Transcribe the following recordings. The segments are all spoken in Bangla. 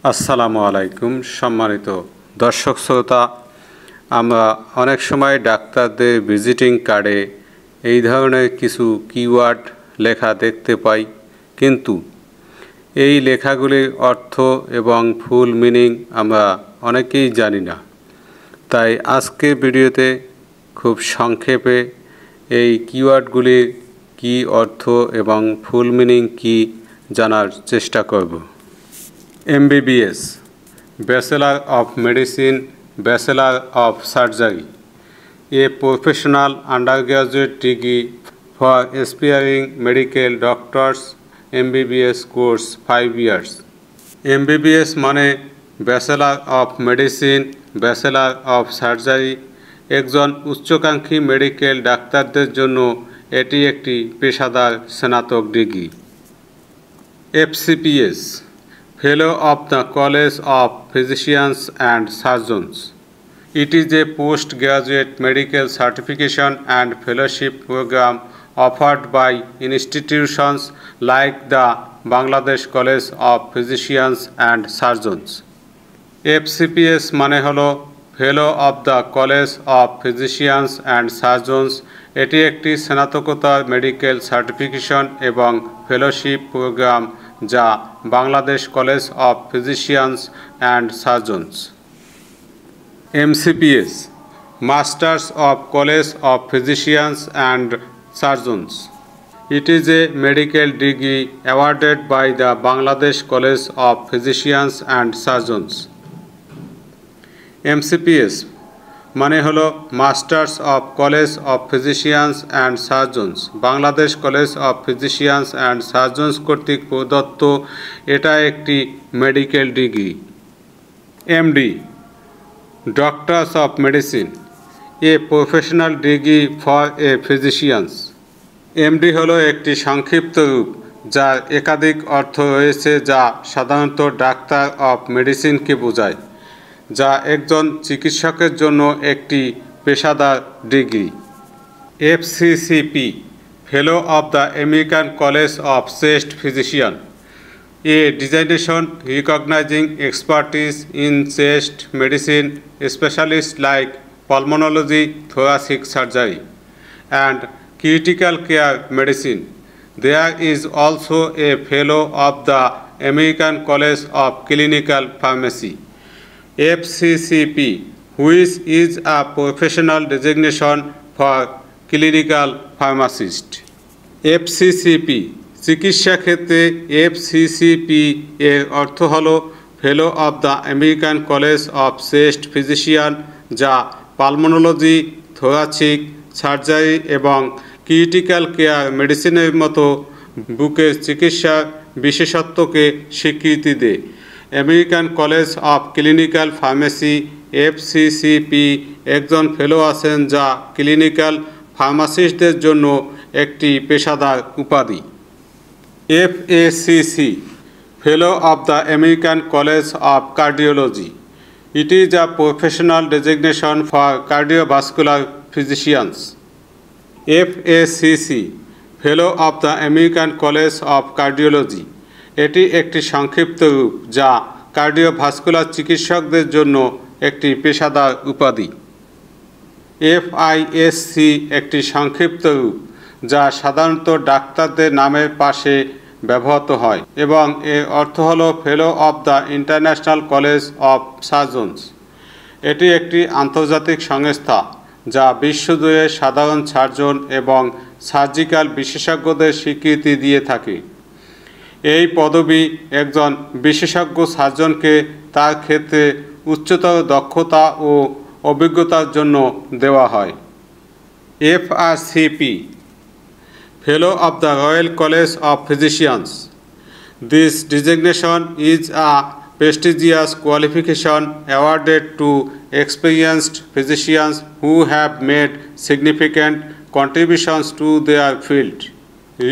আসসালামু আলাইকুম সম্মানিত দর্শক শ্রোতা। আমরা অনেক সময় ডাক্তারদের ভিজিটিং কার্ডে এই ধরনের কিছু কিওয়ার্ড লেখা দেখতে পাই, কিন্তু এই লেখাগুলির অর্থ এবং ফুল মিনিং আমরা অনেকেই জানি না। তাই আজকের ভিডিওতে খুব সংক্ষেপে এই কিওয়ার্ডগুলির কী অর্থ এবং ফুল মিনিং কী জানার চেষ্টা করব। MBBS, Bachelor of Medicine, Bachelor of Surgery, a professional undergraduate degree for aspiring medical doctors, MBBS course 5 years. MBBS মানে Bachelor of Medicine, Bachelor of Surgery। একজন উচ্চাকাঙ্ক্ষী মেডিকেল ডাক্তারদের জন্য এটি একটি পেশাদার স্নাতক degree. FCPS, Fellow of the College of Physicians and Surgeons. It is a postgraduate medical certification and fellowship program offered by institutions like the Bangladesh College of Physicians and Surgeons. FCPS মানে হলো Fellow of the College of Physicians and Surgeons। এটি একটি স্নাতকোত্তর মেডিকেল সার্টিফিকেশন এবং ফেলোশিপ প্রোগ্রাম যা Bangladesh college of physicians and surgeons. MCPS, Masters of College of Physicians and Surgeons. It is a medical degree awarded by the Bangladesh College of Physicians and Surgeons. MCPS মানে হলো masters of college of physicians and surgeons, Bangladesh college of physicians and surgeons কর্তৃক প্রদত্ত। এটা একটি medical degree. MD, doctors of medicine, a professional degree for a physicians. MD হলো একটি সংক্ষিপ্ত রূপ যার একাধিক অর্থ রয়েছে, যা সাধারণত ডাক্তার অফ মেডিসিনকে বোঝায়, যা একজন চিকিৎসকের জন্য একটি পেশাদার degree. FCCP, fellow of the American college of chest physician, A designation recognising expertise in chest medicine, specialist like pulmonology, thoracic surgery, and critical care medicine. There is also a fellow of the American College of Clinical Pharmacy, FCCP, which is a professional designation for clinical pharmacist. FCCP চিকিৎসা ক্ষেত্রে FCCP এর অর্থ হলো ফেলো of the American college of chest physician, যা পালমোনোলজি, থোরাসিক সার্জারি এবং ক্রিটিক্যাল কেয়ার মেডিসিনের মতো বুকের চিকিৎসার বিশেষত্বকে স্বীকৃতি দেয়। American college of clinical pharmacy FCCP একজন ফেলো আছেন, যা ক্লিনিক্যাল ফার্মাসিস্টদের জন্য একটি পেশাদার উপাধি। FACC, fellow of the American college of cardiology. It is a professional designation for cardiovascular physicians. FACC, fellow of the American college of cardiology. এটি একটি সংক্ষিপ্ত রূপ যা কার্ডিওভাস্কুলার চিকিৎসকদের জন্য একটি পেশাদার উপাধি। FISC একটি সংক্ষিপ্ত রূপ যা সাধারণত ডাক্তারদের নামের পাশে ব্যবহৃত হয় এবং এর অর্থ হল ফেলো of the international college of surgeons. এটি একটি আন্তর্জাতিক সংস্থা যা বিশ্বজুড়ে সাধারণ সার্জন এবং সার্জিক্যাল বিশেষজ্ঞদের স্বীকৃতি দিয়ে থাকে। এই পদবি একজন বিশেষজ্ঞ সার্জনকে তার ক্ষেত্রে উচ্চতর দক্ষতা ও অভিজ্ঞতার জন্য দেওয়া হয়। FRCP, fellow of the royal college of physicians. This designation is a prestigious qualification awarded to experienced physicians who have made significant contributions to their field,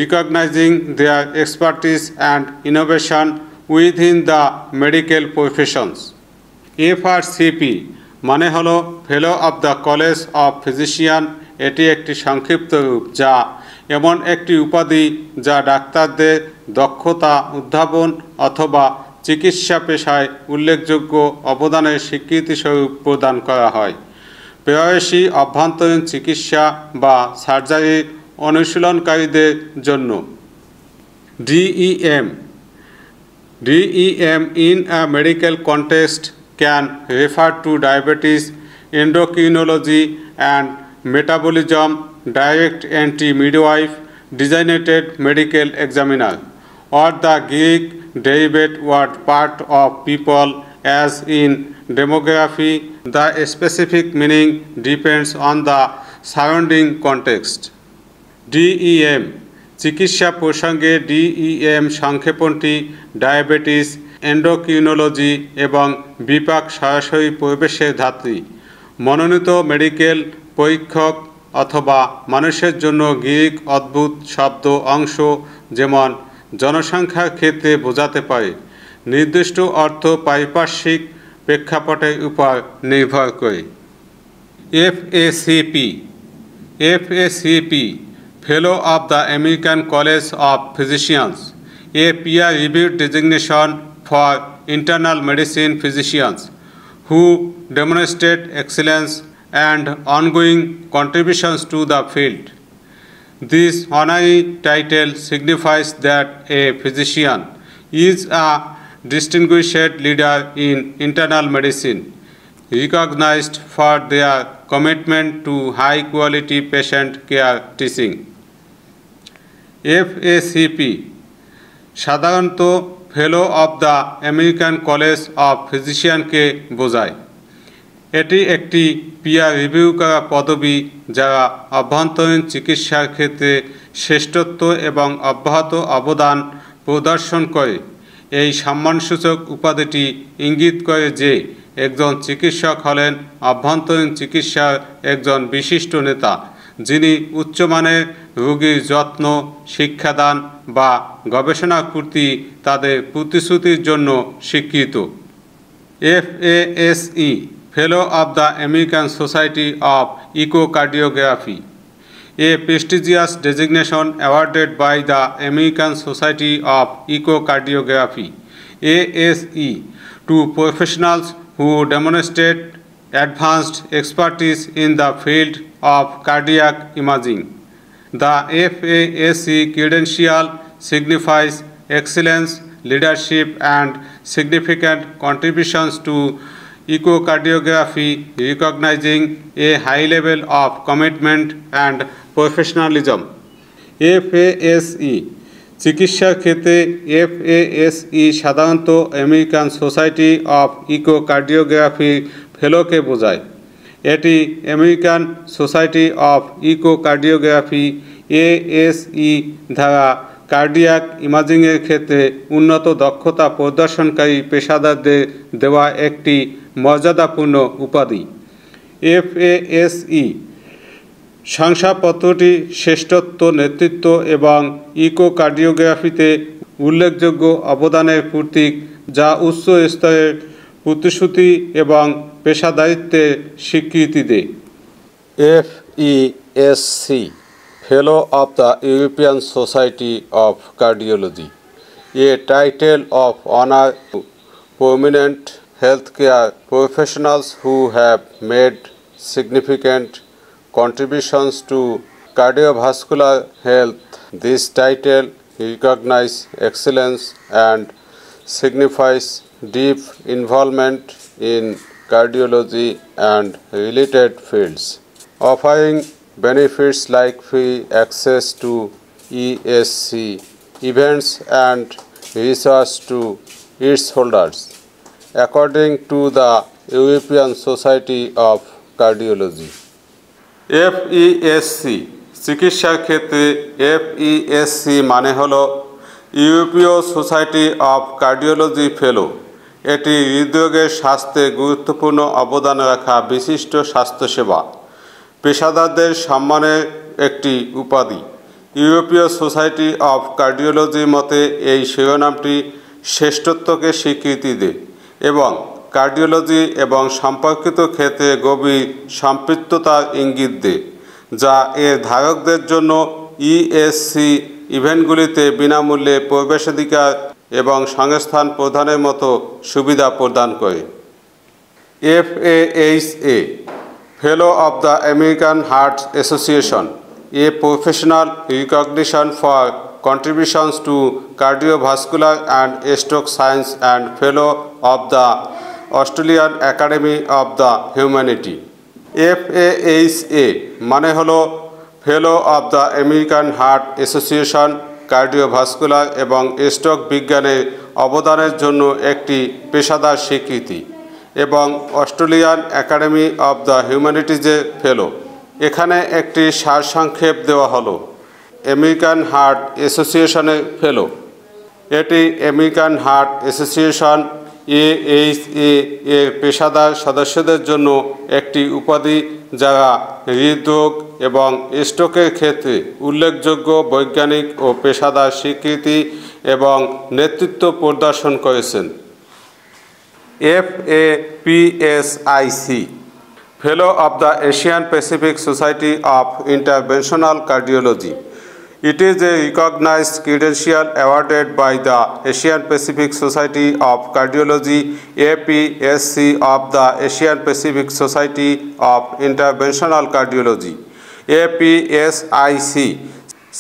recognizing their expertise and innovation within the medical professions. FRCP মানে হলো ফেলো of the college of physician. এটি একটি সংক্ষিপ্ত রূপ যা এমন একটি উপাধি যা ডাক্তারদের দক্ষতা, উদ্ভাবন অথবা চিকিৎসা পেশায় উল্লেখযোগ্য অবদানের স্বীকৃতিস্বরূপ প্রদান করা হয়। প্রেয়সী অভ্যন্তরীণ চিকিৎসা বা সার্জারি অনুশীলনকারীদের জন্য DEM in a medical context can refer to diabetes, endocrinology and metabolism. Direct entry midwife, designated medical examiner, or the Greek derivative word part of people as in demography. The specific meaning depends on the surrounding context. DEM চিকিৎসা প্রসঙ্গে DEM সংক্ষেপণটি ডায়াবেটিস, এন্ডোক্রিনোলজি এবং বিপাক সরাসরি প্রবেশের ধাত্রী। মনোনীত মেডিকেল পরীক্ষক অথবা মানুষের জন্য গ্রিক অদ্ভুত শব্দ অংশ যেমন জনসংখ্যার ক্ষেত্রে বোঝাতে পারে। নির্দিষ্ট অর্থ পারিপার্শ্বিক প্রেক্ষাপটের উপর নির্ভর করে। FACP Fellow of the American College of Physicians, a peer-reviewed designation for internal medicine physicians who demonstrate excellence and ongoing contributions to the field. This honorary title signifies that a physician is a distinguished leader in internal medicine, recognized for their commitment to high-quality patient care teaching. FACP সাধারণত fellow of the American college of ফিজিশিয়ানকে বোঝায়। এটি একটি পিয়ার রিভিউ করা পদবি যারা অভ্যন্তরীণ চিকিৎসার ক্ষেত্রে শ্রেষ্ঠত্ব এবং অব্যাহত অবদান প্রদর্শন করে। এই সম্মানসূচক উপাধিটি ইঙ্গিত করে যে একজন চিকিৎসক হলেন অভ্যন্তরীণ চিকিৎসার একজন বিশিষ্ট নেতা, যিনি উচ্চমানের রোগীর যত্ন, শিক্ষাদান বা গবেষণার প্রতি তাদের প্রতিশ্রুতির জন্য স্বীকৃত। FASE Fellow of the American Society of Echocardiography, a prestigious designation awarded by the American Society of Echocardiography ASE to professionals who demonstrate advanced expertise in the field of cardiac imaging. The FASE credential signifies excellence, leadership, and significant contributions to echocardiography, recognizing a high level of commitment and professionalism. FASE চিকিৎসার ক্ষেত্রে FASE সাধারণত আমেরিকান সোসাইটি অফ ইকোকার্ডিওগ্রাফি ফেলোকে বোঝায়। এটি American society of echocardiography ASE দ্বারা কার্ডিয়াক ইমাজিংয়ের ক্ষেত্রে উন্নত দক্ষতা প্রদর্শনকারী পেশাদারদের দেওয়া একটি মর্যাদাপূর্ণ উপাধি। FASE শংসাপত্রটি শ্রেষ্ঠত্ব, নেতৃত্ব এবং ইকোকার্ডিওগ্রাফিতে উল্লেখযোগ্য অবদানের প্রতীক, যা উচ্চ স্তরের প্রতিশ্রুতি এবং পেশাদারিত্বের স্বীকৃতি দেয়। FESC Fellow of the European Society of Cardiology, a title of honor to prominent healthcare professionals who have made significant contributions to cardiovascular health. This title recognizes excellence and signifies deep involvement in cardiology and related fields, offering benefits like free access to ESC events and research to its holders, according to the European Society of Cardiology. FESC চিকিৎসার ক্ষেত্রে FESC মানে হলো ইউরোপীয় সোসাইটি অফ কার্ডিওলজি ফেলো। এটি হৃদরোগের স্বাস্থ্যে গুরুত্বপূর্ণ অবদান রাখা বিশিষ্ট স্বাস্থ্যসেবা পেশাদারদের সম্মানের একটি উপাধি। ইউরোপীয় সোসাইটি অফ কার্ডিওলজির মতে এই শিরোনামটি শ্রেষ্ঠত্বকে স্বীকৃতি দেয় এবং কার্ডিওলজি এবং সম্পর্কিত ক্ষেত্রে গভীর সম্পৃক্ততার ইঙ্গিত দেয়, যা এর ধারকদের জন্য ESC ইভেন্টগুলিতে বিনামূল্যে প্রবেশাধিকার এবং সংস্থান প্রদানের মতো সুবিধা প্রদান করে। FAHA Fellow of the American Heart Association, a professional recognition for contributions to cardiovascular and stroke science, and Fellow of the Australian Academy of the Humanity। FAHA মানে হলো ফেলো of the American heart association, cardiovascular এবং স্ট্রোক বিজ্ঞানে অবদানের জন্য একটি পেশাদার স্বীকৃতি, এবং অস্ট্রেলিয়ান একাডেমি অব দ্য হিউম্যানিটিজে ফেলো। এখানে একটি সারসংক্ষেপ দেওয়া হলো। আমেরিকান হার্ট অ্যাসোসিয়েশনে ফেলো, এটি আমেরিকান হার্ট অ্যাসোসিয়েশন AHA এর পেশাদার সদস্যদের জন্য একটি উপাধি যারা হৃদরোগ এবং স্ট্রোকের ক্ষেত্রে উল্লেখযোগ্য বৈজ্ঞানিক ও পেশাদার স্বীকৃতি এবং নেতৃত্ব প্রদর্শন করেছেন। FAPSIC Fellow of the Asian Pacific Society of Interventional Cardiology. It is a recognized credential awarded by the Asian Pacific Society of Cardiology APSC of the Asian Pacific Society of Interventional Cardiology APSIC,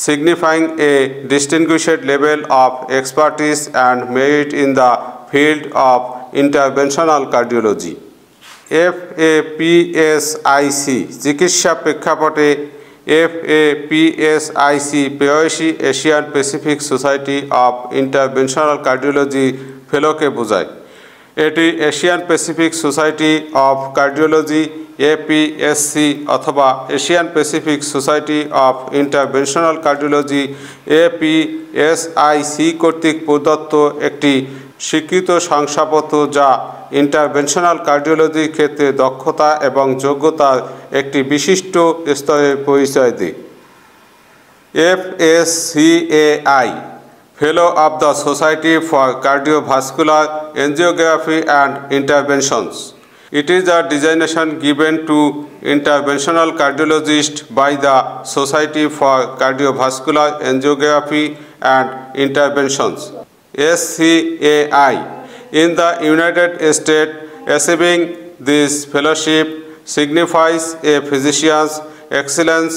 signifying a distinguished level of expertise and merit in the field of interventional cardiology। FAPSIC চিকিৎসা প্রেক্ষাপটে FAPSIC প্রেয়সী Asian Pacific society of interventional cardiology ফেলোকে বোঝায়। এটি Asian Pacific society of cardiology APSC অথবা Asian Pacific society of interventional cardiology APSIC কর্তৃক প্রদত্ত একটি স্বীকৃত শংসাপত্র যা ইন্টারভেনশনাল কার্ডিওলজির ক্ষেত্রে দক্ষতা এবং যোগ্যতার একটি বিশিষ্ট স্তরের পরিচয় দেয়। FSCAI Fellow of the Society for Cardiovascular Angiography and Interventions. It is a designation given to interventional cardiologists by the Society for Cardiovascular Angiography and Interventions SCAI in the United States. Receiving this fellowship signifies a physician's excellence,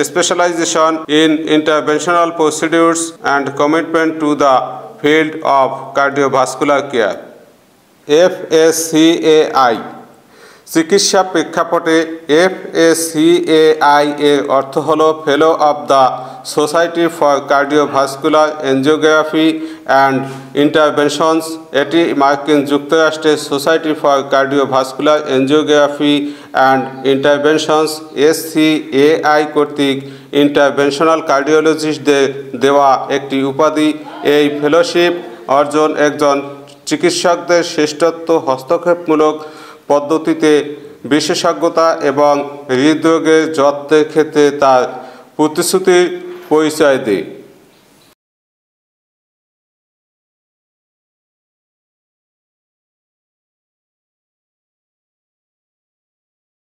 specialization in interventional procedures, and commitment to the field of cardiovascular care। FSCAI চিকিৎসা প্রেক্ষাপটে FSCAI এর অর্থ হল ফেলো of the society for cardiovascular angiography and interventions. এটি মার্কিন যুক্তরাষ্ট্রের society for cardiovascular angiography and interventions SCAI কর্তৃক ইন্টারভেনশনাল কার্ডিওলজিস্টদের দেওয়া একটি উপাধি। এই ফেলোশিপ অর্জন একজন চিকিৎসকদের শ্রেষ্ঠত্ব, হস্তক্ষেপমূলক পদ্ধতিতে বিশেষজ্ঞতা এবং হৃদরোগের যত্নের ক্ষেত্রে তার প্রতিশ্রুতির পরিচয় দেয়।